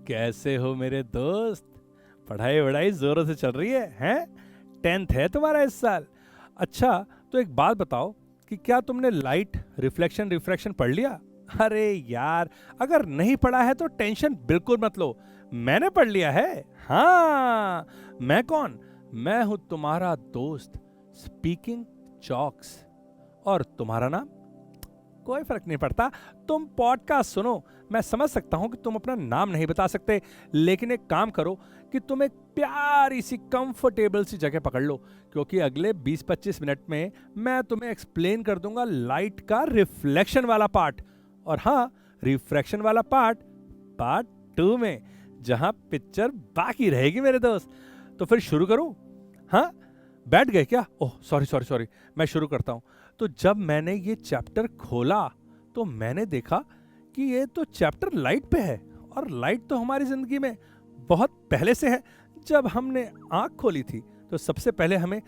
कैसे हो मेरे दोस्त? पढ़ाई वढ़ाई जोरों से चल रही है हैं? 10th है तुम्हारा इस साल। अच्छा, तो एक बात बताओ कि क्या तुमने लाइट रिफ्लेक्शन रिफ्रैक्शन पढ़ लिया? अरे यार, अगर नहीं पढ़ा है तो टेंशन बिल्कुल मत लो, मैंने पढ़ लिया है। हाँ, मैं कौन? मैं हूं तुम्हारा दोस्त स्पीकिंग चॉक्स। और तुम्हारा नाम? कोई फर्क नहीं पड़ता, तुम पॉडकास्ट सुनो। मैं समझ सकता हूं कि तुम अपना नाम नहीं बता सकते, लेकिन एक काम करो कि तुम एक प्यारी सी कंफर्टेबल सी जगह पकड़ लो, क्योंकि अगले 20-25 मिनट में मैं तुम्हें एक्सप्लेन कर दूंगा लाइट का रिफ्लेक्शन वाला पार्ट। और हाँ, रिफ्रैक्शन वाला पार्ट 2 में, जहां पिक्चर बाकी रहेगी मेरे दोस्त। तो फिर शुरू करूं? हाँ, बैठ गए क्या? ओह सॉरी, मैं शुरू करता हूं। तो जब मैंने ये चैप्टर खोला तो मैंने देखा कि ये तो चैप्टर लाइट पे है, और लाइट तो हमारी जिंदगी में बहुत पहले से है। जब हमने आंख खोली थी तो सबसे पहले हमें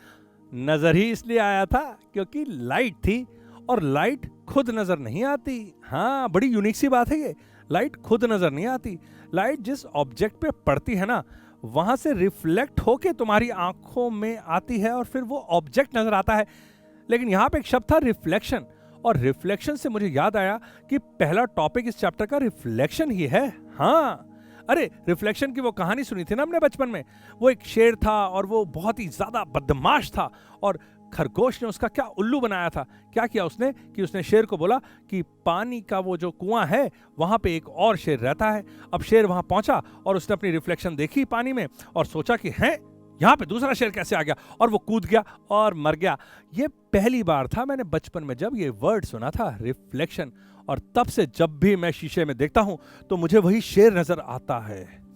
नजर ही इसलिए आया था क्योंकि लाइट थी, और लाइट खुद नजर नहीं आती। हाँ, बड़ी यूनिक सी बात है ये, लाइट खुद नजर नहीं आती। लाइट जिस ऑब्जेक्ट पे पड़ती है ना, वहां से रिफ्लेक्ट होके तुम्हारी आंखों में आती है और फिर वो ऑब्जेक्ट नजर आता है। लेकिन यहां पे एक शब्द था रिफ्लेक्शन, और रिफ्लेक्शन से मुझे याद आया कि पहला टॉपिक इस चैप्टर का रिफ्लेक्शन ही है। हाँ, अरे रिफ्लेक्शन की वो कहानी सुनी थी ना हमने बचपन में। वो एक शेर था और वो बहुत ही ज्यादा बदमाश था, और खरगोश ने उसका क्या उल्लू बनाया था। क्या किया उसने कि उसने शेर को बोला कि पानी का वो जो कुआं है वहां पे एक और शेर रहता है। अब शेर वहां पहुंचा और उसने अपनी रिफ्लेक्शन देखी पानी में और सोचा कि हैं, यहाँ पे दूसरा शेर कैसे आ गया, और वो कूद गया और मर गया। ये पहली बार था मैंने बचपन में जब ये वर्ड सुना था, रिफ्लेक्शन, और तब से जब भी मैं शीशे में देखता हूं तो मुझे वही शेर नजर आता है।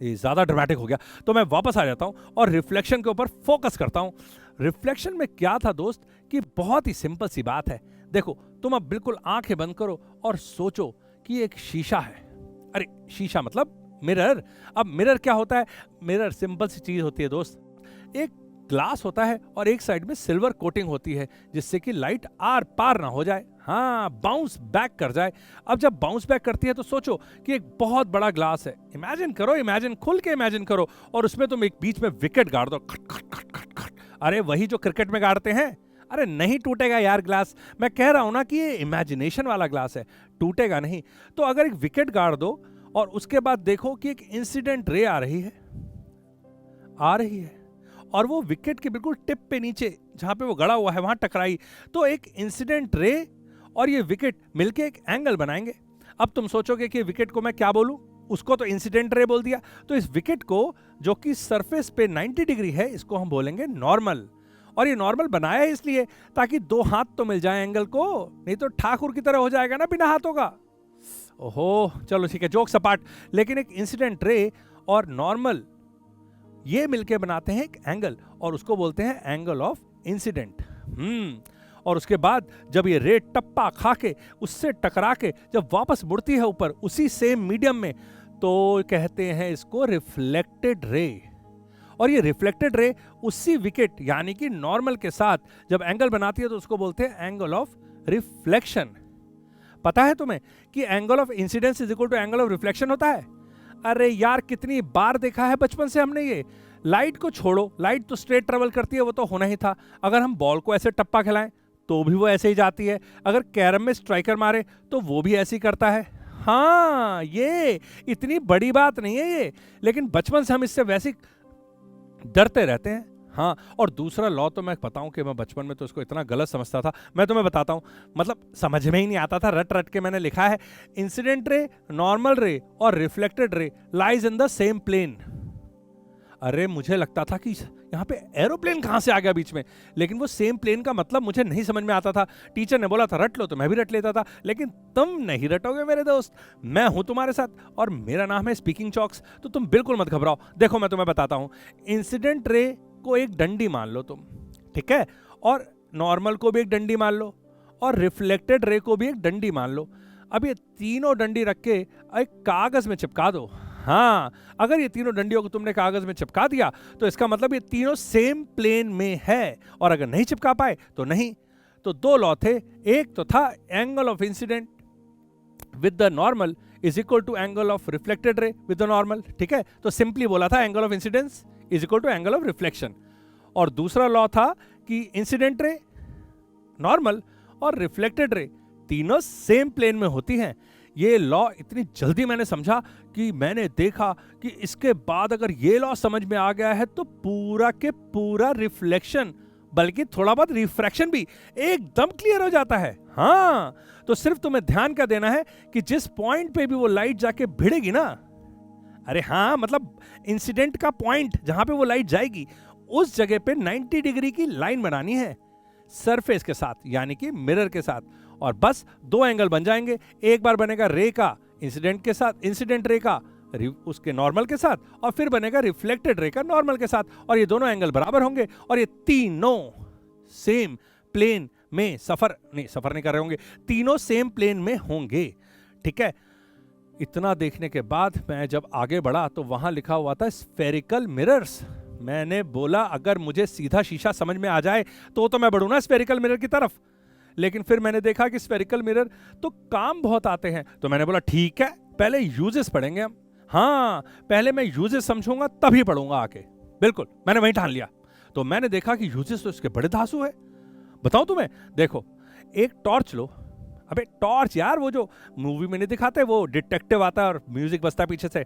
ये ज्यादा ड्रामेटिक हो गया, तो मैं वापस आ जाता हूं और रिफ्लेक्शन के ऊपर फोकस करता हूं। रिफ्लेक्शन में क्या था दोस्त, कि बहुत ही सिंपल सी बात है। देखो, तुम अब बिल्कुल आंखें बंद करो और सोचो कि एक शीशा है। अरे शीशा मतलब मिरर। अब मिरर क्या होता है? मिरर सिंपल सी चीज होती है दोस्त, एक ग्लास होता है और एक साइड में सिल्वर कोटिंग होती है, जिससे कि लाइट आर पार ना हो जाए, हाँ, बाउंस बैक कर जाए। अब जब बाउंस बैक करती है तो सोचो कि एक बहुत बड़ा ग्लास है। इमेजिन करो, खुल के इमेजिन करो, और उसमें तुम एक बीच में विकेट गाड़ दो, खट खट खट खट खट। अरे वही जो क्रिकेट में गाड़ते हैं। अरे नहीं टूटेगा यार ग्लास, मैं कह रहा हूं ना कि ये इमेजिनेशन वाला ग्लास है, टूटेगा नहीं। तो अगर एक विकेट गाड़ दो और उसके बाद देखो कि एक इंसिडेंट रे आ रही है, और वो विकेट के बिल्कुल टिप पे नीचे जहां पे वो गड़ा हुआ है वहां टकराई, तो एक इंसिडेंट रे और ये विकेट मिलके एक एंगल बनाएंगे। अब तुम सोचोगे कि विकेट को मैं क्या बोलूं, उसको तो इंसिडेंट रे बोल दिया, तो इस विकेट को जो कि सरफेस पे 90 डिग्री है, इसको हम बोलेंगे नॉर्मल। और ये नॉर्मल बनाया है इसलिए ताकि 2 हाथ तो मिल जाए एंगल को, नहीं तो ठाकुर की तरह हो जाएगा ना बिना हाथों का। ओहो, चलो ठीक है, जोक सपाट। लेकिन एक इंसिडेंट रे और नॉर्मल ये मिलके बनाते हैं एक एंगल, और उसको बोलते हैं एंगल ऑफ इंसिडेंट। और उसके बाद जब ये रे टप्पा खा के उससे टकरा के जब वापस मुड़ती है ऊपर उसी सेम मीडियम में, तो कहते हैं इसको रिफ्लेक्टेड रे। और ये रिफ्लेक्टेड रे उसी विकेट यानी कि नॉर्मल के साथ जब एंगल बनाती है तो उसको बोलते हैं एंगल ऑफ रिफ्लेक्शन। पता है तुम्हें कि angle of incidence is equal to angle of reflection होता है? अरे यार, कितनी बार देखा है बचपन से हमने ये। लाइट को छोड़ो, लाइट तो स्ट्रेट ट्रेवल करती है, वो तो होना ही था। अगर हम बॉल को ऐसे टप्पा खिलाएं तो भी वो ऐसे ही जाती है। अगर कैरम में स्ट्राइकर मारे तो वो भी ऐसे ही करता है। हाँ, ये इतनी बड़ी बात नहीं है ये, लेकिन बचपन से हम इससे वैसे डरते रहते हैं। हाँ, और दूसरा लॉ तो मैं बताऊं कि मैं बचपन में तो इसको इतना गलत समझता था, मैं तुम्हें बताता हूं, मतलब समझ में ही नहीं आता था, रट रट के मैंने लिखा है, इंसिडेंट रे, नॉर्मल रे और reflected ray lies in the same plane. अरे मुझे लगता था कि यहाँ पे एरोप्लेन कहाँ से आ गया बीच में, लेकिन वो सेम प्लेन का मतलब मुझे नहीं समझ में आता था। टीचर ने बोला था रट लो, तो मैं भी रट लेता था, लेकिन तुम नहीं रटोगे मेरे दोस्त, मैं हूं तुम्हारे साथ और मेरा नाम है स्पीकिंग चॉक्स। तो तुम बिल्कुल मत घबराओ। देखो मैं तुम्हें बताता हूं, इंसिडेंट रे को एक डंडी मान लो तुम, ठीक है, और नॉर्मल को भी एक डंडी मान लो, और रिफ्लेक्टेड रे को भी एक डंडी मान लो। अब ये तीनों डंडी रख के एक कागज में चिपका दो। हाँ, अगर ये तीनों डंडियों को तुमने कागज में चिपका दिया तो इसका मतलब ये तीनों सेम प्लेन में है, और अगर नहीं चिपका पाए तो नहीं। तो 2 लॉ थे, एक तो था angle of incident with the normal is equal to angle of reflected ray with the normal, ठीक है। तो सिंपली बोला था angle of incidence is equal to angle of reflection. और दूसरा लॉ था कि इंसिडेंट रे, नॉर्मल और रिफ्लेक्टेड रे तीनों सेम प्लेन में होती हैं। ये लॉ इतनी जल्दी मैंने समझा कि मैंने देखा कि इसके बाद अगर ये लॉ समझ में आ गया है तो पूरा के पूरा रिफ्लेक्शन बल्कि थोड़ा बहुत रिफ्रैक्शन भी एकदम क्लियर हो जाता है। हाँ, तो सिर्फ तुम्हें ध्यान क्या देना है कि जिस पॉइंट पे भी वो लाइट जाके भिड़ेगी ना, अरे हाँ मतलब इंसिडेंट का पॉइंट जहां पे वो लाइट जाएगी उस जगह पे 90 डिग्री की लाइन बनानी है सरफेस के साथ, यानी कि मिरर के साथ, और बस दो एंगल बन जाएंगे। एक बार बनेगा रे का इंसिडेंट के साथ, इंसिडेंट रे का उसके नॉर्मल के साथ, और फिर बनेगा रिफ्लेक्टेड रे का नॉर्मल के साथ, और ये दोनों एंगल बराबर होंगे और ये तीनों सेम प्लेन में सफर नहीं कर रहे होंगे, तीनों सेम प्लेन में होंगे, ठीक है। इतना देखने के बाद मैं जब आगे बढ़ा तो वहां लिखा हुआ था स्फेरिकल मिरर्स। मैंने बोला अगर मुझे सीधा शीशा समझ में आ जाए तो मैं बढ़ूं ना स्फेरिकल मिरर की तरफ, लेकिन फिर मैंने देखा कि स्फेरिकल मिरर तो काम बहुत आते हैं, तो मैंने बोला ठीक है पहले यूजेस पढ़ेंगे हम। हाँ, पहले मैं यूजेस समझूंगा तभी पढ़ूंगा आके, बिल्कुल मैंने वही ठान लिया। तो मैंने देखा कि यूजेस तो इसके बड़े धांसू है। बताऊं तुम्हें, देखो एक टॉर्च लो, अबे टॉर्च यार, वो जो मूवी में नहीं दिखाते वो डिटेक्टिव आता है और म्यूजिक बजता है पीछे से,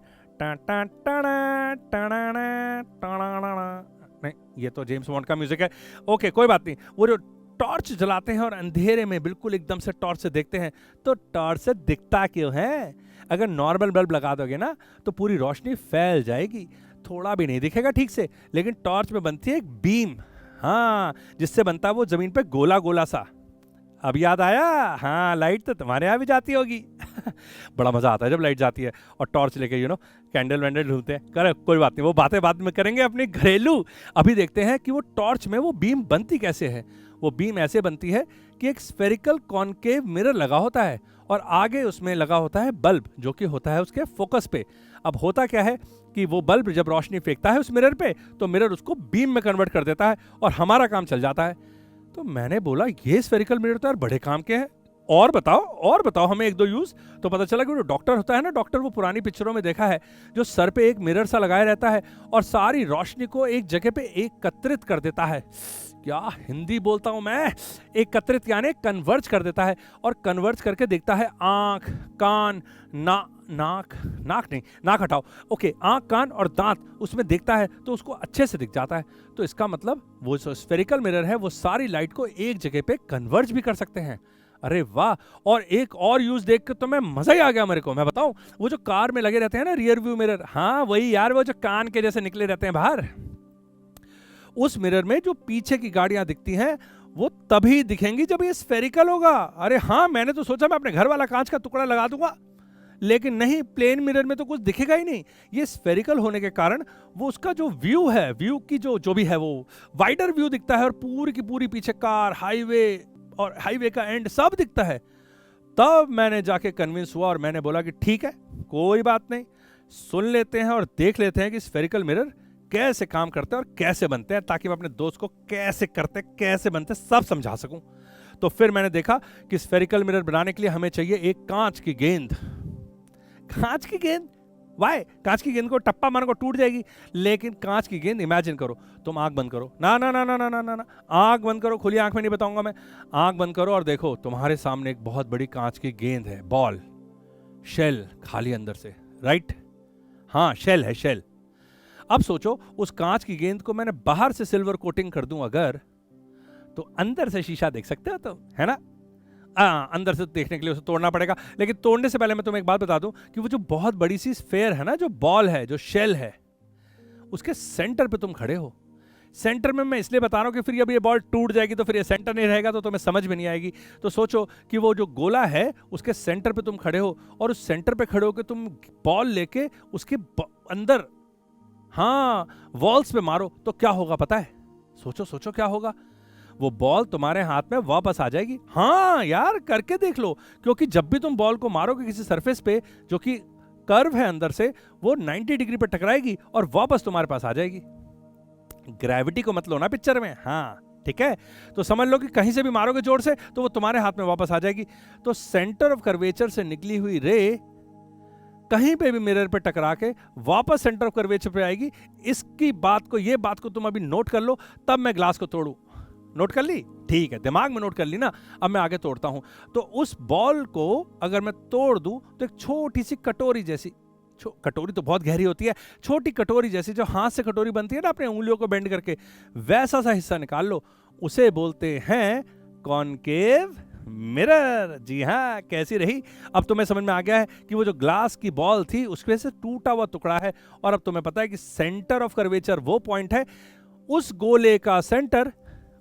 नहीं ये तो जेम्स बॉन्ड का म्यूजिक है, ओके कोई बात नहीं। वो जो टॉर्च जलाते हैं और अंधेरे में बिल्कुल एकदम से टॉर्च से देखते हैं, तो टॉर्च से दिखता क्यों है? अगर नॉर्मल बल्ब लगा दोगे ना तो पूरी रोशनी फैल जाएगी, थोड़ा भी नहीं दिखेगा ठीक से, लेकिन टॉर्च में बनती है एक बीम, हाँ, जिससे बनता है वो जमीन पे गोला गोला सा। अब याद आया? हाँ, लाइट तो तुम्हारे यहाँ भी जाती होगी बड़ा मजा आता है जब लाइट जाती है और टॉर्च लेके कैंडल वैंडल ढूंढते हैं। कर कोई बात नहीं, वो बातें बाद में करेंगे अपनी घरेलू। अभी देखते हैं कि वो टॉर्च में वो बीम बनती कैसे है। वो बीम ऐसे बनती है कि एक स्फेरिकल कॉनकेव मिरर लगा होता है और आगे उसमें लगा होता है बल्ब, जो कि होता है उसके फोकस पे। अब होता क्या है कि वो बल्ब जब रोशनी फेंकता है उस मिरर पे तो मिरर उसको बीम में कन्वर्ट कर देता है और हमारा काम चल जाता है। तो मैंने बोला ये स्फेरिकल मिरर तो यार बड़े काम के हैं, और बताओ हमें एक दो यूज। तो पता चला कि वो डॉक्टर होता है ना, डॉक्टर, वो पुरानी पिक्चरों में देखा है जो सर पे एक मिरर सा लगाया रहता है और सारी रोशनी को एक जगह पे एकत्रित कर देता है। क्या हिंदी बोलता हूं मैं, एकत्रित यानी कन्वर्ज कर देता है, और कन्वर्ज करके देखता है आंख, कान, नाक हटाओ, ओके, आंख, कान और दांत उसमें देखता है तो उसको अच्छे से दिख जाता है। तो इसका मतलब वो जो स्फेरिकल मिरर है वो सारी लाइट को एक जगह पे कन्वर्ज भी कर सकते हैं। अरे वाह! और एक और यूज देख के तो मैं मजा ही आ गया मेरे को। मैं बताऊं, वो जो कार में लगे रहते हैं ना रियर व्यू मिरर, हाँ वही यार, वो जो कान के जैसे निकले रहते हैं बाहर, उस मिरर में जो पीछे की गाड़ियां दिखती हैं वो तभी दिखेंगी जब ये स्फेरिकल होगा। अरे हाँ, मैंने तो सोचा मैं अपने घर वाला कांच का टुकड़ा लगा दूंगा, लेकिन नहीं, प्लेन मिरर में तो कुछ दिखेगा ही नहीं। ये स्फेरिकल होने के कारण वो उसका जो व्यू है, व्यू की जो भी है वो वाइडर व्यू दिखता है और पूरी की पूरी पीछे कार, हाईवे और हाईवे का एंड सब दिखता है। तब मैंने जाके कन्विंस हुआ और मैंने बोला कि ठीक है कोई बात नहीं, सुन लेते हैं और देख लेते हैं कि स्फेरिकल मिरर कैसे काम करते हैं और कैसे बनते हैं, ताकि मैं अपने दोस्त को कैसे करते कैसे बनते सब समझा सकूं। तो फिर मैंने देखा कि स्फेरिकल मिरर बनाने के लिए हमें चाहिए एक कांच की गेंद। कांच की गेंद? वाई? कांच की गेंद को टप्पा मारो टूट जाएगी, लेकिन कांच की गेंद इमेजिन करो, तुम आंख बंद करो, ना ना ना ना ना ना ना ना, आंख बंद करो, खुली आंख में नहीं बताऊंगा मैं, आंख बंद करो और देखो तुम्हारे सामने एक बहुत बड़ी कांच की गेंद है, बॉल, शेल खाली अंदर से, राइट? हाँ, शेल है, शेल। अब सोचो उस कांच की गेंद को मैंने बाहर से सिल्वर कोटिंग कर दूं अगर, तो अंदर से शीशा देख सकते हो, तो है ना? अंदर से देखने के लिए उसे तोड़ना पड़ेगा, लेकिन तोड़ने से पहले मैं तुम्हें एक बात बता दूं कि वो जो बहुत बड़ी सी स्फेयर है ना, जो बॉल है, जो शेल है, उसके सेंटर पे तुम खड़े हो। सेंटर में मैं इसलिए बता रहा हूं कि फिर जब ये बॉल टूट जाएगी तो फिर ये सेंटर नहीं रहेगा तो तुम्हें समझ में नहीं आएगी। तो सोचो कि वो जो गोला है उसके सेंटर पे तुम खड़े हो और उस सेंटर पे खड़े होकर तुम बॉल लेके उसके अंदर, हाँ, वॉल्स पे मारो तो क्या होगा पता है? सोचो क्या होगा। वो बॉल तुम्हारे हाथ में वापस आ जाएगी। हाँ यार, करके देख लो, क्योंकि जब भी तुम बॉल को मारोगे किसी सरफेस पे जो कि कर्व है अंदर से, वो 90 डिग्री पे टकराएगी और वापस तुम्हारे पास आ जाएगी। ग्रेविटी को मत लो ना पिक्चर में, हाँ ठीक है? तो समझ लो कि कहीं से भी मारोगे जोर से तो वो तुम्हारे हाथ में वापस आ जाएगी। तो सेंटर ऑफ कर्वेचर से निकली हुई रे कहीं पे भी मिरर पे टकरा के वापस सेंटर ऑफ कर्वेचर पे आएगी। इसकी बात को, ये बात को तुम अभी नोट कर लो, तब मैं ग्लास को तोड़ू। नोट कर ली? ठीक है, दिमाग में नोट कर ली ना। अब मैं आगे तोड़ता हूं। तो उस बॉल को अगर मैं तोड़ दूं तो एक छोटी सी कटोरी जैसी, कटोरी तो बहुत गहरी होती है, छोटी कटोरी जैसी, जो हाथ से कटोरी बनती है ना अपने उंगलियों को बेंड करके, वैसा सा हिस्सा निकाल लो। उसे बोलते हैं कॉनकेव मिरर। जी हाँ, कैसी रही? अब तुम्हें समझ में आ गया है कि वो जो ग्लास की बॉल थी उसमें से टूटा हुआ टुकड़ा है। और अब तुम्हें पता है कि सेंटर ऑफ कर्वेचर वो पॉइंट है, उस गोले का सेंटर,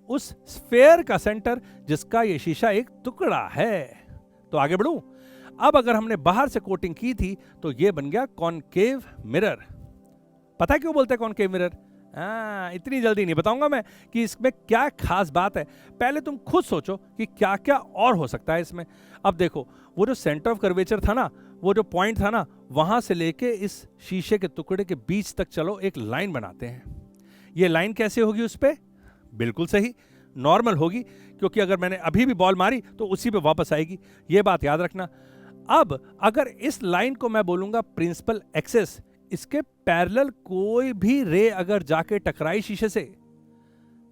उस स्फेयर का सेंटर जिसका ये शीशा एक टुकड़ा है। तो आगे बढ़ूं। अब अगर हमने बाहर से कोटिंग की थी तो ये बन गया कॉनकेव मिरर। पता है क्यों बोलते हैं कॉनकेव मिरर? इतनी जल्दी नहीं बताऊंगा मैं कि इसमें क्या खास बात है। पहले तुम खुद सोचो कि क्या क्या और हो सकता है इसमें। अब देखो, वो जो सेंटर ऑफ कर्वेचर था ना, वो जो पॉइंट था ना, वहां से लेके इस शीशे के टुकड़े के बीच तक चलो एक लाइन बनाते हैं। ये लाइन कैसे होगी उस पे? बिल्कुल सही, नॉर्मल होगी, क्योंकि अगर मैंने अभी भी बॉल मारी तो उसी पे वापस आएगी। ये बात याद रखना। अब अगर इस लाइन को मैं बोलूंगा प्रिंसिपल एक्सिस, इसके पैरेलल कोई भी रे अगर जाके टकराई शीशे से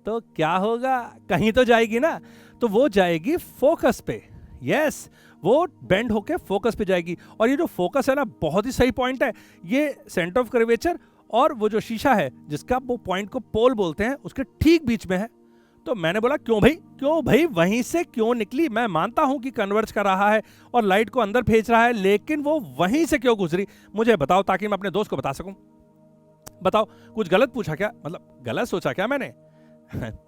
तो क्या होगा? कहीं तो जाएगी ना। तो वो जाएगी फोकस पे। यस, वो बेंड होके फोकस पे जाएगी। और ये जो फोकस है ना, बहुत ही सही पॉइंट है। ये सेंटर ऑफ कर्वेचर और वो जो शीशा है जिसका वो पॉइंट को पोल बोलते हैं, उसके ठीक बीच में है। तो मैंने बोला क्यों भाई वहीं से क्यों निकली? मैं मानता हूं कि कन्वर्ज कर रहा है और लाइट को अंदर भेज रहा है, लेकिन वो वहीं से क्यों गुजरी? मुझे बताओ, ताकि मैं अपने दोस्त को बता सकूं। बताओ, कुछ गलत पूछा क्या? मतलब गलत सोचा क्या मैंने?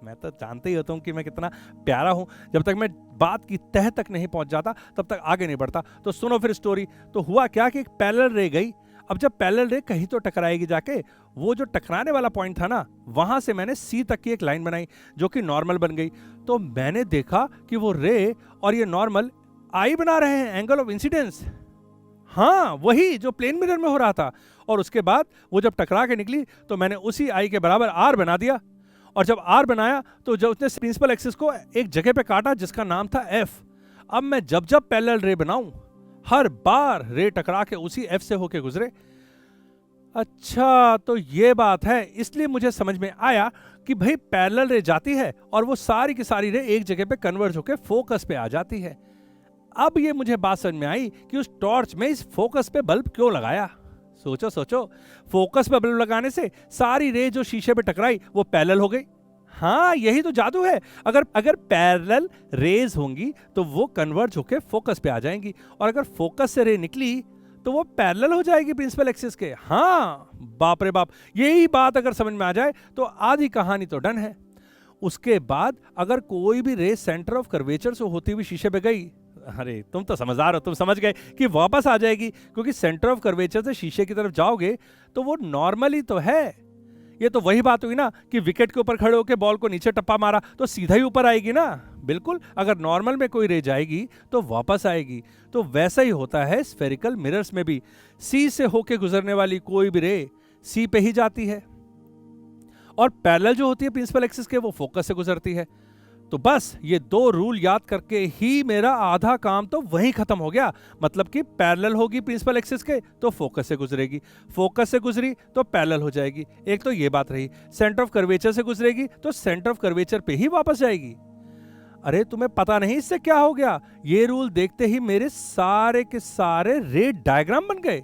मैं तो जानते ही होता हूं कि मैं कितना प्यारा हूं। जब तक मैं बात की तह तक नहीं पहुंच जाता तब तक आगे नहीं बढ़ता। तो सुनो फिर स्टोरी। तो हुआ क्या कि एक पैरेलल रे गई। अब जब पैरेलल रे कहीं तो टकराएगी जाके, वो जो टकराने वाला पॉइंट था ना, वहां से मैंने सी तक की एक लाइन बनाई जो कि नॉर्मल बन गई। तो मैंने देखा कि वो रे और ये नॉर्मल आई बना रहे हैं, एंगल ऑफ इंसिडेंस। हाँ, वही जो प्लेन मिरर में हो रहा था। और उसके बाद वो जब टकरा के निकली तो मैंने उसी आई के बराबर आर बना दिया। और जब आर बनाया तो जब उसने प्रिंसिपल एक्सिस को एक जगह पे काटा जिसका नाम था एफ। अब मैं जब जब पैरेलल रे बनाऊं, हर बार रे टकरा के उसी एफ से होके गुजरे। अच्छा, तो ये बात है। इसलिए मुझे समझ में आया कि भाई पैरेलल रे जाती है और वो सारी की सारी रे एक जगह पे कन्वर्ज होके फोकस पे आ जाती है। अब ये मुझे बात समझ में आई कि उस टॉर्च में इस फोकस पे बल्ब क्यों लगाया। सोचो सोचो, फोकस पे बल्ब लगाने से सारी रे जो शीशे पे टकराई वो पैरेलल हो गई। हाँ, यही तो जादू है। अगर पैरेलल रेज होंगी तो वो कन्वर्ज होके फोकस पे आ जाएंगी, और अगर फोकस से रे निकली तो वो पैरेलल हो जाएगी प्रिंसिपल एक्सिस के। हाँ, बाप रे बाप, यही बात अगर समझ में आ जाए तो आधी कहानी तो डन है। उसके बाद अगर कोई भी रे सेंटर ऑफ कर्वेचर से होती हुई शीशे पे गई, अरे तुम तो समझदार हो, तुम समझ गए कि वापस आ जाएगी, क्योंकि सेंटर ऑफ कर्वेचर से शीशे की तरफ जाओगे तो वो नॉर्मली तो है। ये तो वही बात हुई ना कि विकेट के ऊपर खड़े होकर बॉल को नीचे टप्पा मारा तो सीधा ही ऊपर आएगी ना। बिल्कुल, अगर नॉर्मल में कोई रे जाएगी तो वापस आएगी। तो वैसा ही होता है स्फेरिकल मिरर्स में भी। सी से होके गुजरने वाली कोई भी रे सी पे ही जाती है, और पैरेलल जो होती है प्रिंसिपल एक्सिस के, वो फोकस से गुजरती है। तो बस ये दो रूल याद करके ही मेरा आधा काम तो वहीं खत्म हो गया। मतलब कि पैरेलल होगी प्रिंसिपल एक्सिस के तो फोकस से गुजरेगी, फोकस से गुजरी तो पैरेलल हो जाएगी। एक तो ये बात रही। सेंटर ऑफ कर्वेचर से गुजरेगी तो सेंटर ऑफ कर्वेचर पे ही वापस जाएगी। अरे तुम्हें पता नहीं इससे क्या हो गया? ये रूल देखते ही मेरे सारे के सारे रे डायग्राम बन गए।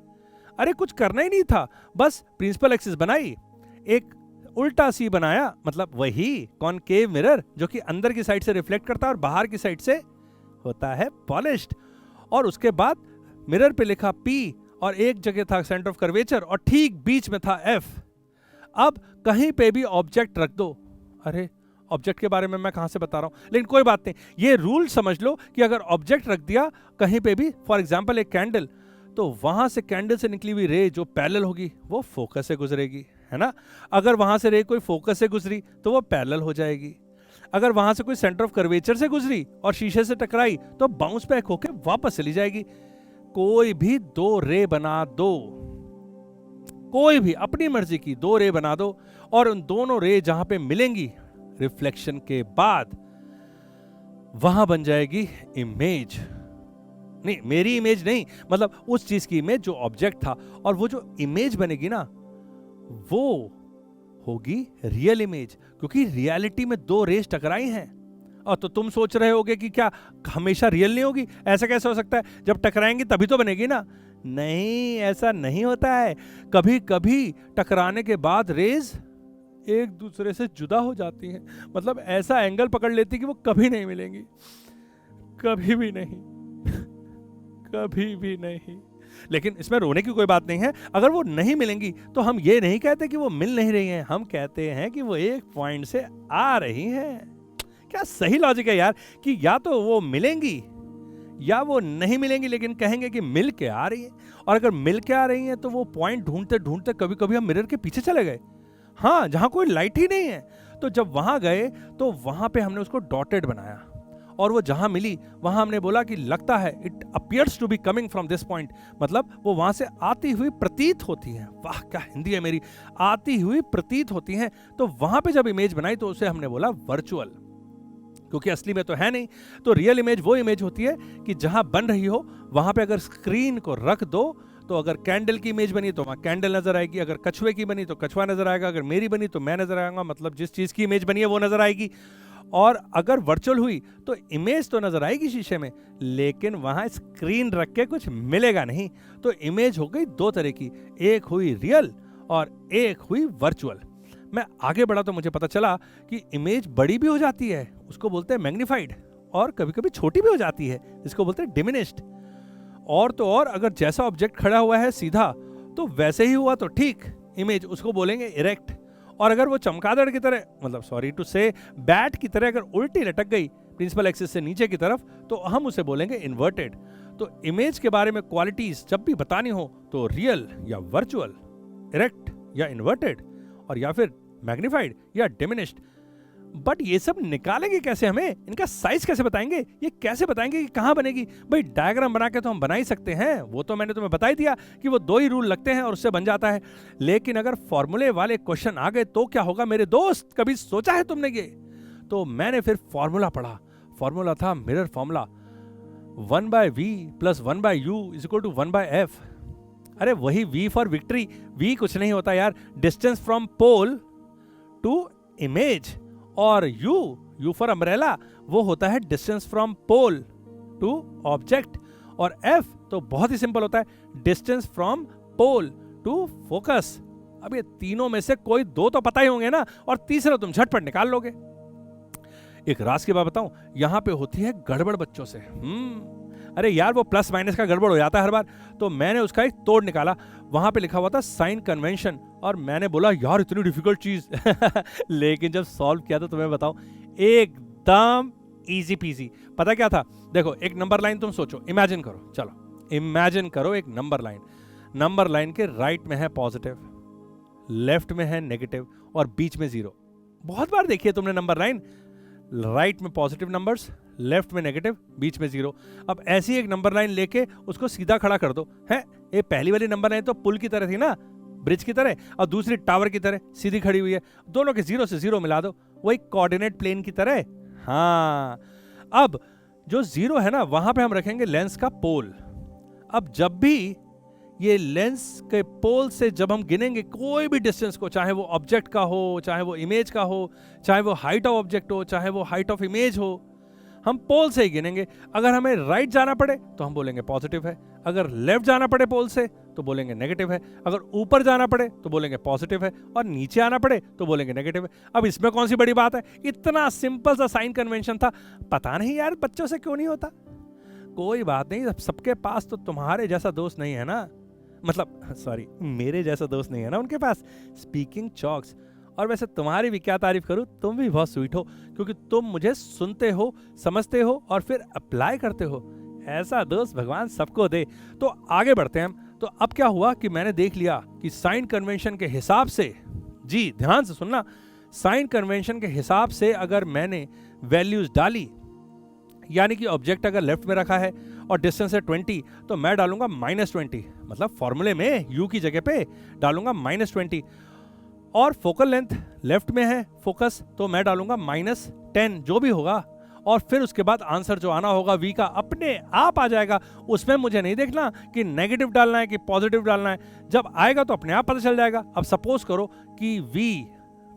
अरे कुछ करना ही नहीं था, बस प्रिंसिपल एक्सिस बनाई, एक उल्टा सी बनाया, मतलब वही कॉनकेव मिरर जो कि अंदर की साइड से रिफ्लेक्ट करता है और बाहर की साइड से होता है पॉलिश्ड। और उसके बाद मिरर पे लिखा P और एक जगह था सेंटर ऑफ कर्वेचर और ठीक बीच में था F। अब कहीं पे भी ऑब्जेक्ट रख दो। अरे ऑब्जेक्ट के बारे में मैं कहां से बता रहा हूं, लेकिन कोई बात नहीं। ये रूल समझ लो कि अगर ऑब्जेक्ट रख दिया कहीं पे भी, फॉर एग्जांपल एक कैंडल, तो वहां से कैंडल से निकली हुई रे जो पैरेलल होगी वो फोकस से गुजरेगी, है ना। अगर वहां से रे कोई फोकस से गुजरी तो वो पैरेलल हो जाएगी। अगर वहां से कोई सेंटर ऑफ कर्वेचर से गुजरी और शीशे से टकराई तो बाउंस बैक होके वापस चली जाएगी। कोई भी दो रे बना दो, कोई भी अपनी मर्जी की दो रे बना दो, और उन दोनों रे जहां पे मिलेंगी रिफ्लेक्शन के बाद, वहां बन जाएगी इमेज। नहीं, मेरी इमेज नहीं, मतलब उस चीज की इमेज जो ऑब्जेक्ट था, और वो जो इमेज बनेगी ना वो होगी रियल इमेज, क्योंकि रियलिटी में दो रेस टकराई हैं। और तो तुम सोच रहे होगे कि क्या हमेशा रियल नहीं होगी, ऐसा कैसे हो सकता है, जब टकराएंगी तभी तो बनेगी ना। नहीं, ऐसा नहीं होता है। कभी कभी टकराने के बाद रेज एक दूसरे से जुदा हो जाती हैं, मतलब ऐसा एंगल पकड़ लेती कि वो कभी नहीं मिलेंगी, कभी भी नहीं, कभी भी नहीं। लेकिन इसमें रोने की कोई बात नहीं है। अगर वो नहीं मिलेंगी तो हम ये नहीं कहते कि वो मिल नहीं रही हैं, हम कहते हैं कि वो एक पॉइंट से आ रही हैं। क्या सही लॉजिक है यार, कि या तो वो मिलेंगी या वो नहीं मिलेंगी, लेकिन कहेंगे कि मिल के आ रही है। और अगर मिल के आ रही हैं तो वो पॉइंट ढूंढते ढूंढते कभी कभी हम मिरर के पीछे चले गए, हाँ, जहां कोई लाइट ही नहीं है। तो जब वहां गए तो वहां पे हमने उसको डॉटेड बनाया, और वो जहां मिली वहां हमने बोला कि लगता है it appears to be coming from this point, मतलब वो वहां से आती हुई प्रतीत होती है। वाह क्या हिंदी है मेरी, आती हुई प्रतीत होती हैं। तो वहां पे जब इमेज बनाई तो उसे हमने बोला वर्चुअल, क्योंकि असली में तो है नहीं। तो रियल इमेज वो इमेज होती है कि जहां बन रही हो वहां पे अगर स्क्रीन को रख दो तो अगर कैंडल की इमेज बनी तो वहां कैंडल नजर आएगी, अगर कछुए की बनी तो कछुआ नजर आएगा, अगर मेरी बनी तो मैं नजर आऊंगा, मतलब जिस चीज की इमेज बनी है वो नजर आएगी। और अगर वर्चुअल हुई तो इमेज तो नजर आएगी शीशे में, लेकिन वहां स्क्रीन रख के कुछ मिलेगा नहीं। तो इमेज हो गई दो तरह की, एक हुई रियल और एक हुई वर्चुअल। मैं आगे बढ़ा तो मुझे पता चला कि इमेज बड़ी भी हो जाती है, उसको बोलते हैं मैग्नीफाइड, और कभी कभी छोटी भी हो जाती है, जिसको बोलते हैं डिमिनिश्ड। और तो और अगर जैसा ऑब्जेक्ट खड़ा हुआ है सीधा तो वैसे ही हुआ तो ठीक इमेज, उसको बोलेंगे इरेक्ट। और अगर वो चमगादड़ की तरह, मतलब सॉरी टू से बैट की तरह अगर उल्टी लटक गई प्रिंसिपल एक्सिस से नीचे की तरफ तो हम उसे बोलेंगे इन्वर्टेड। तो इमेज के बारे में क्वालिटीज जब भी बतानी हो तो रियल या वर्चुअल, इरेक्ट या इन्वर्टेड, और या फिर मैग्नीफाइड या डिमिनिश्ड। बट ये सब निकालेंगे कैसे, हमें इनका साइज कैसे बताएंगे, ये कैसे बताएंगे कि कहां बनेगी? भाई डायग्राम बना के तो हम बना ही सकते हैं, वो तो मैंने तुम्हें बता ही दिया कि वो दो ही रूल लगते हैं और उससे बन जाता है। लेकिन अगर फॉर्मूले वाले क्वेश्चन आ गए तो क्या होगा मेरे दोस्त, कभी सोचा है तुमने ये? तो मैंने फिर फॉर्मूला पढ़ा। फॉर्मूला था mirror formula, 1/v + 1/u = 1/f। अरे वही v फॉर विक्ट्री, v कुछ नहीं होता यार, distance from pole to image, और u फॉर अम्ब्रेला, वो होता है distance from pole to object, और f तो बहुत ही सिंपल होता है, distance from pole to focus. अब ये तीनों में से कोई दो तो पता ही होंगे ना, और तीसरा तुम झटपट निकाल लोगे। एक राज की बात बताऊं, यहां पे होती है गड़बड़ बच्चों से। अरे यार वो प्लस माइनस का गड़बड़ हो जाता है हर बार, तो मैंने उसका एक तोड़ निकाला। वहां पे लिखा हुआ था साइन कन्वेंशन, और मैंने बोला यार इतनी डिफिकल्ट चीज लेकिन जब सॉल्व किया तो तुम्हें बताओ एकदम इजी पीजी। पता क्या था, देखो एक नंबर लाइन तुम सोचो, इमेजिन करो, चलो इमेजिन करो एक नंबर लाइन। नंबर लाइन के राइट में है पॉजिटिव, लेफ्ट में है नेगेटिव, और बीच में जीरो। बहुत बार देखिए तुमने नंबर लाइन, राइट में पॉजिटिव नंबर्स, लेफ्ट में नेगेटिव, बीच में जीरो। अब ऐसी एक नंबर लाइन लेके उसको सीधा खड़ा कर दो। है ये पहली वाली नंबर लाइन तो पुल की तरह थी ना, ब्रिज की तरह, और दूसरी टावर की तरह सीधी खड़ी हुई है। दोनों के जीरो से जीरो मिला दो, वही कोऑर्डिनेट प्लेन की तरह। हाँ, अब जो जीरो है ना वहां पे हम रखेंगे लेंस का पोल। अब जब भी ये लेंस के पोल से जब हम गिनेंगे कोई भी डिस्टेंस को, चाहे वो ऑब्जेक्ट का हो, चाहे वो इमेज का हो, चाहे वो हाइट ऑफ ऑब्जेक्ट हो, चाहे वो हाइट ऑफ इमेज हो, हम पोल से ही गिनेंगे। अगर हमें राइट जाना पड़े तो हम बोलेंगे पॉजिटिव है, अगर लेफ्ट जाना पड़े पोल से तो बोलेंगे नेगेटिव है, अगर ऊपर जाना पड़े तो बोलेंगे पॉजिटिव है, और नीचे आना पड़े तो बोलेंगे नेगेटिव है। अब इसमें कौन सी बड़ी बात है, इतना सिंपल सा साइन कन्वेंशन था। पता नहीं यार बच्चों से क्यों नहीं होता। कोई बात नहीं, सबके पास तो तुम्हारे जैसा दोस्त नहीं है ना, मतलब सॉरी मेरे जैसा दोस्त नहीं है ना उनके पास, स्पीकिंग चॉक्स। और वैसे तुम्हारी भी क्या तारीफ करूं, तुम भी बहुत स्वीट हो, क्योंकि तुम मुझे सुनते हो, समझते हो और फिर अप्लाई करते हो। ऐसा दोस्त भगवान सबको दे। तो आगे बढ़ते हैं हम। तो अब क्या हुआ कि मैंने देख लिया कि साइन कन्वेंशन के हिसाब से, जी ध्यान से सुनना, साइन कन्वेंशन के हिसाब से अगर मैंने वैल्यूज डाली, यानी कि ऑब्जेक्ट अगर लेफ्ट में रखा है और डिस्टेंस है 20, तो मैं डालूंगा -20, मतलब फॉर्मूले में u की जगह पे डालूंगा -20। और फोकल लेंथ लेफ्ट में है फोकस, तो मैं डालूंगा -10 जो भी होगा। और फिर उसके बाद आंसर जो आना होगा V का अपने आप आ जाएगा। उसमें मुझे नहीं देखना कि नेगेटिव डालना है कि पॉजिटिव डालना है, जब आएगा तो अपने आप पता चल जाएगा। अब सपोज करो कि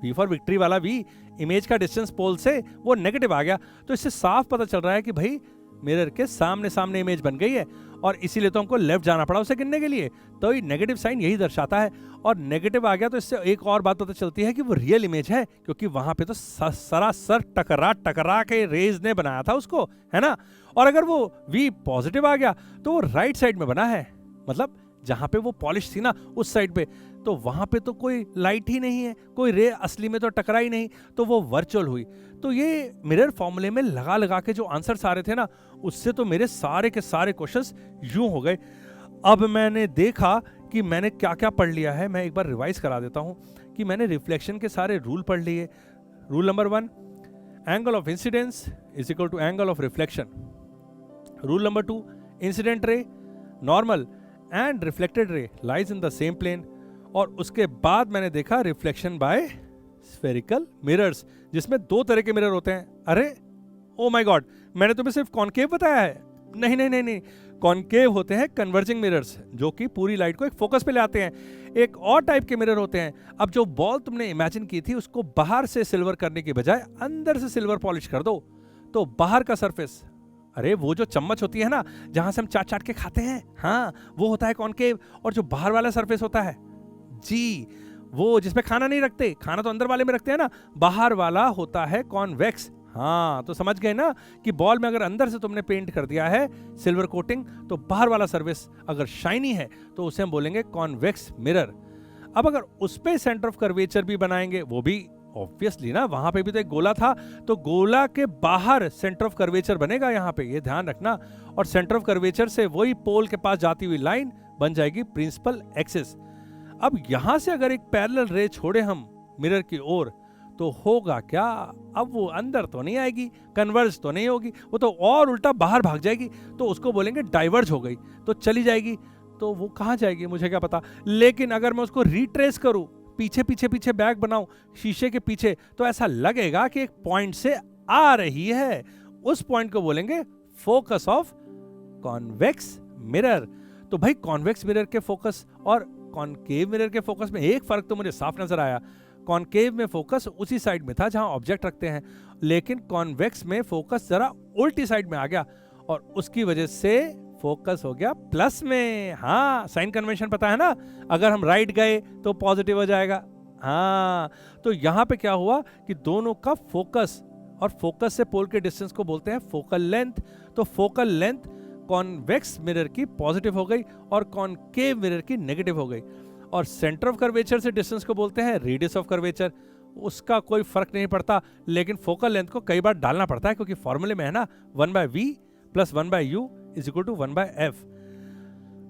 V फॉर विक्ट्री वाला V इमेज का डिस्टेंस पोल से वो नेगेटिव आ गया, तो इससे साफ पता चल रहा है कि भाई मिरर के सामने सामने इमेज बन गई है, और इसीलिए तो हमको लेफ्ट जाना पड़ा उसे गिनने के लिए। तो ये नेगेटिव साइन यही दर्शाता है, और नेगेटिव आ गया तो इससे एक और बात पता चलती है कि वो रियल इमेज है, क्योंकि वहां पे तो सरासर टकरा के रेज ने बनाया था उसको, है ना। और अगर वो V पॉजिटिव आ गया तो वो राइट साइड में बना है, मतलब जहां पे वो पॉलिश थी ना उस साइड पे, तो वहां पे तो कोई लाइट ही नहीं है, कोई रे असली में तो टकरा ही नहीं, तो वो वर्चुअल हुई। तो ये मिरर फॉर्मूले में लगा लगा के जो आंसर्स आ रहे थे ना, उससे तो मेरे सारे के सारे क्वेश्चंस यूं हो गए। अब मैंने देखा कि मैंने क्या क्या पढ़ लिया है, मैं एक बार रिवाइज करा देता हूं कि मैंने रिफ्लेक्शन के सारे रूल पढ़ लिए। Rule number 1, angle of incidence is equal to angle of reflection. Rule number 2, incident ray, normal and reflected ray lies in the same plane. और उसके बाद मैंने देखा रिफ्लेक्शन बाय स्फेरिकल मिरर्स, जिसमें 2 तरह के मिरर होते हैं। अरे ओ माय गॉड, मैंने तुम्हें सिर्फ कॉनकेव बताया है? नहीं नहीं नहीं नहीं, कॉनकेव होते हैं कन्वर्जिंग मिरर्स, जो कि पूरी लाइट को एक फोकस पे ले आते हैं। एक और टाइप के मिरर होते हैं, अब जो बॉल तुमने इमेजिन की थी उसको बाहर से सिल्वर करने की बजाय अंदर से सिल्वर पॉलिश कर दो, तो बाहर का सरफेस, अरे वो जो चम्मच होती है ना जहां से हम चाट चाट के खाते हैं, हाँ वो होता है कॉनकेव। और जो बाहर वाला सरफेस होता है जी, वो जिसमें खाना नहीं रखते, खाना तो अंदर वाले में रखते हैं ना, बाहर वाला होता है कॉन्वेक्स। हाँ तो समझ गए ना कि बॉल में अगर अंदर से तुमने पेंट कर दिया है सिल्वर कोटिंग, तो बाहर वाला सरफेस अगर शाइनी है तो उसे हम बोलेंगे कॉन्वेक्स मिरर। अब अगर उस पे सेंटर ऑफ कर्वेचर भी बनाएंगे, वो भी ऑब्वियसली ना, वहां पे भी तो एक गोला था, तो गोला के बाहर सेंटर ऑफ कर्वेचर बनेगा यहाँ पे, ये ध्यान रखना। और सेंटर ऑफ कर्वेचर से वही पोल के पास जाती हुई लाइन बन जाएगी प्रिंसिपल एक्सिस। अब यहां से अगर एक पैरेलल रे छोड़े हम मिरर की ओर, तो होगा क्या? अब वो अंदर तो नहीं आएगी, कन्वर्ज तो नहीं होगी, वो तो और उल्टा बाहर भाग जाएगी, तो उसको बोलेंगे डाइवर्ज हो गई, तो चली जाएगी। तो वो कहां जाएगी मुझे क्या पता, लेकिन अगर मैं उसको रिट्रेस करूं, पीछे पीछे पीछे बैक बनाऊं शीशे के पीछे, तो ऐसा लगेगा कि एक पॉइंट से आ रही है। उस पॉइंट को बोलेंगे फोकस ऑफ कॉन्वेक्स मिरर। तो भाई कॉन्वेक्स मिरर के फोकस और कॉनकेव मिरर के फोकस में एक फर्क तो मुझे साफ नजर आया। कॉनकेव में फोकस उसी साइड में था जहां ऑब्जेक्ट रखते हैं, लेकिन कॉन्वेक्स में फोकस जरा उल्टी साइड में आ गया, और उसकी वजह से फोकस हो गया प्लस में। हाँ साइन कन्वेंशन पता है ना, अगर हम राइट गए तो पॉजिटिव हो जाएगा। हाँ तो यहां पे क्या हुआ कि दोनों का फोकस, और फोकस से पोल के डिस्टेंस को बोलते हैं फोकल लेंथ। तो फोकल लेंथ कॉन्वेक्स मिरर की पॉजिटिव हो गई और कॉनकेव मिरर की नेगेटिव हो गई। और सेंटर ऑफ कर्वेचर से डिस्टेंस को बोलते हैं रेडियस ऑफ कर्वेचर। उसका कोई फर्क नहीं पड़ता, लेकिन फोकल लेंथ को कई बार डालना पड़ता है, क्योंकि फॉर्मूले में है ना 1/v + 1/u = 1/f।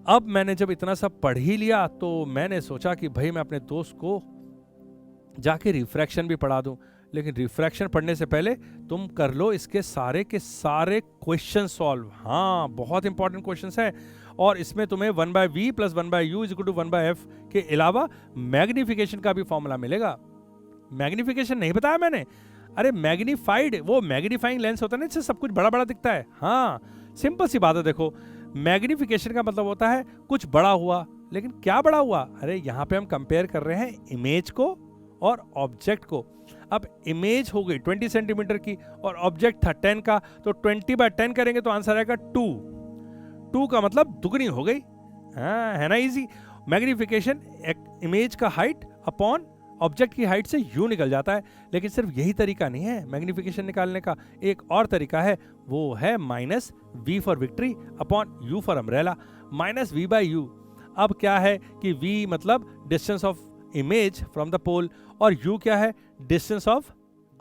अब मैंने जब इतना सब पढ़ ही लिया, तो मैंने सोचा कि भाई मैं अपने दोस्त को जाके रिफ्रैक्शन भी पढ़ा दूं। लेकिन रिफ्रैक्शन पढ़ने से पहले तुम कर लो इसके सारे के सारे क्वेश्चन सॉल्व। हाँ बहुत इंपॉर्टेंट क्वेश्चंस हैं, और इसमें तुम्हें 1/v + 1/u = 1/f के अलावा मैग्निफिकेशन का भी फॉर्मूला मिलेगा। मैग्निफिकेशन नहीं बताया मैंने? अरे मैग्नीफाइड, वो मैग्नीफाइंग लेंस होता है ना, इससे सब कुछ बड़ा बड़ा दिखता है। हाँ सिंपल सी बात है, देखो मैग्निफिकेशन का मतलब होता है कुछ बड़ा हुआ, लेकिन क्या बड़ा हुआ? अरे यहाँ पे हम कंपेयर कर रहे हैं इमेज को और ऑब्जेक्ट को। अब इमेज हो गई 20 सेंटीमीटर की और ऑब्जेक्ट था 10 का, तो 20/10 करेंगे तो आंसर आएगा 2 का मतलब दुगनी हो गई। हाँ है ना इजी। मैग्निफिकेशन इमेज का हाइट अपॉन ऑब्जेक्ट की हाइट से यू निकल जाता है, लेकिन सिर्फ यही तरीका नहीं है मैग्निफिकेशन निकालने का, एक और तरीका है, वो है -v for victory upon u for umbrella, -v/u। अब क्या है कि v मतलब distance of image from the pole, और u क्या है? Distance of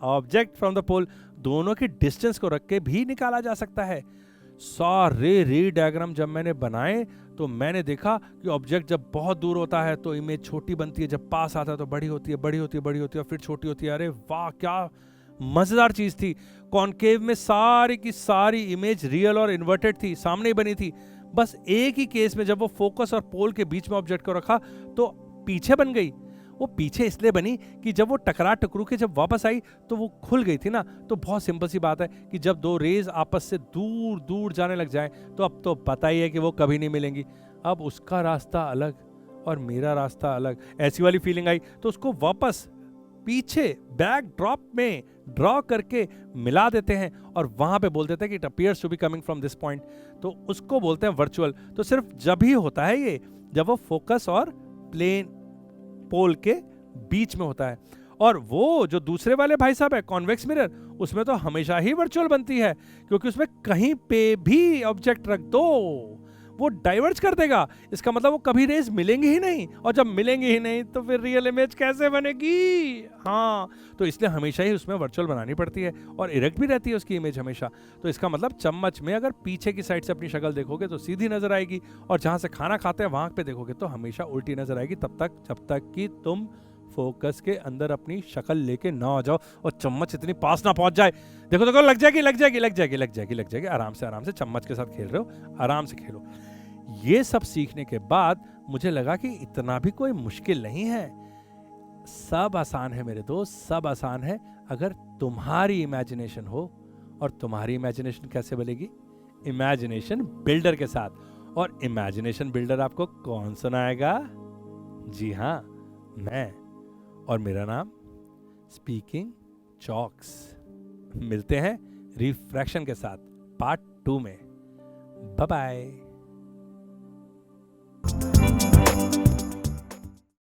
object from the pole. दोनों की डिस्टेंस को रख के भी निकाला जा सकता है। सारे रे डायग्राम जब मैंने बनाए तो मैंने देखा कि ऑब्जेक्ट जब बहुत दूर होता है तो इमेज छोटी बनती है, जब पास आता है तो बड़ी होती है, बड़ी होती है, बड़ी होती है, और फिर छोटी होती है। अरे वाह क्या मजेदार चीज थी। कॉनकेव में सारी की सारी इमेज रियल और इन्वर्टेड थी, सामने ही बनी थी। बस एक ही केस में जब वो फोकस और पोल के बीच में ऑब्जेक्ट को रखा तो पीछे बन गई। वो पीछे इसलिए बनी कि जब वो टकरा टकरू के जब वापस आई तो वो खुल गई थी ना। तो बहुत सिंपल सी बात है कि जब दो रेज आपस से दूर दूर जाने लग जाए तो अब तो पता ही है कि वो कभी नहीं मिलेंगी। अब उसका रास्ता अलग और मेरा रास्ता अलग, ऐसी वाली फीलिंग आई। तो उसको वापस पीछे बैक ड्रॉप में ड्रॉ करके मिला देते हैं और वहां पे बोल देते हैं कि it appears to be coming from this point. तो उसको बोलते हैं वर्चुअल। तो सिर्फ जब ही होता है ये जब वो फोकस और प्लेन पोल के बीच में होता है। और वो जो दूसरे वाले भाई साहब है कॉन्वेक्स मिरर, उसमें तो हमेशा ही वर्चुअल बनती है, क्योंकि उसमें कहीं पे भी ऑब्जेक्ट रख दो वो डाइवर्ज कर देगा। इसका मतलब वो कभी रेज मिलेंगे ही नहीं, और जब मिलेंगे ही नहीं तो फिर रियल इमेज कैसे बनेगी। हाँ, तो इसलिए हमेशा ही उसमें वर्चुअल बनानी पड़ती है और इरेक्ट भी रहती है उसकी इमेज हमेशा। तो इसका मतलब चम्मच में अगर पीछे की साइड से अपनी शक्ल देखोगे तो सीधी नजर आएगी, और जहां से खाना खाते हैं वहां पे देखोगे तो हमेशा उल्टी नजर आएगी, तब तक जब तक कि तुम फोकस के अंदर अपनी शक्ल लेके ना आ जाओ और चम्मच इतनी पास ना पहुंच जाए। देखो देखो, लग जाएगी लग जाएगी लग जाएगी लग जाएगी लग जाएगी। आराम से चम्मच के साथ खेल रहे हो, आराम से खेलो। ये सब सीखने के बाद मुझे लगा कि इतना भी कोई मुश्किल नहीं है, सब आसान है मेरे दोस्त, सब आसान है अगर तुम्हारी इमेजिनेशन हो। और तुम्हारी इमेजिनेशन कैसे बनेगी? इमेजिनेशन बिल्डर के साथ। और इमेजिनेशन बिल्डर आपको कौन सुनाएगा? जी हाँ, मैं, और मेरा नाम स्पीकिंग चॉक्स। मिलते हैं रिफ्रैक्शन के साथ पार्ट 2 में। Bye bye.